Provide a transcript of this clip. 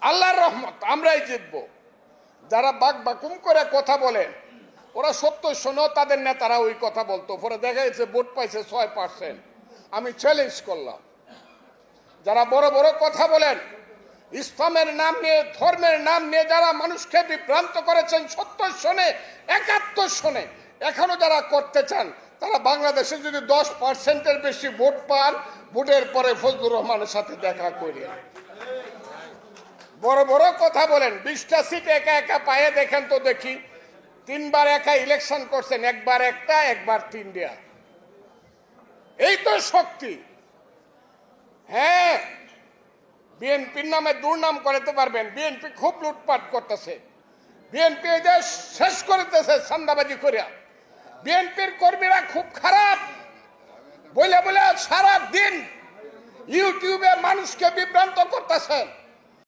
আল্লাহর রহমত, আমরাই জিতব। যারা বাক বাকুম করে কথা বলেন ওরা 70 তাদের নেতারা ওই কথা বলতো, পরে দেখা যাচ্ছে ভোট পাইছে 6%। আমি চ্যালেঞ্জ করলাম, যারা বড় বড় কথা বলেন ইসলামের নাম নিয়ে, ধর্মের নাম নিয়ে যারা মানুষকে বিভ্রান্ত করেছেন 70 71 এখনো যারা করতে চান, তারা বাংলাদেশে যদি 10%-এর বেশি ভোট পান, ভোটের পরে ফজলুর রহমানের সাথে দেখা করি। বড় বড় কথা বলেন, 20টা সিট একা একা পায়ে দেখেন তো দেখি। 3বার একা ইলেকশন করছেন, একবার একটা, একবার 3টা। এই তো শক্তি। হ্যাঁ, বিএনপির নামে দুর্নাম করাতে পারবেন। বিএনপি খুব লুটপাট করতেছে, বিএনপি দেশ শেষ করতেছে চান্দাবাজি করে। বিএনপির কর্মীরা খুব খারাপ বলে বলে সারা দিন ইউটিউবে মানুষকে বিভ্রান্ত করতেছেন।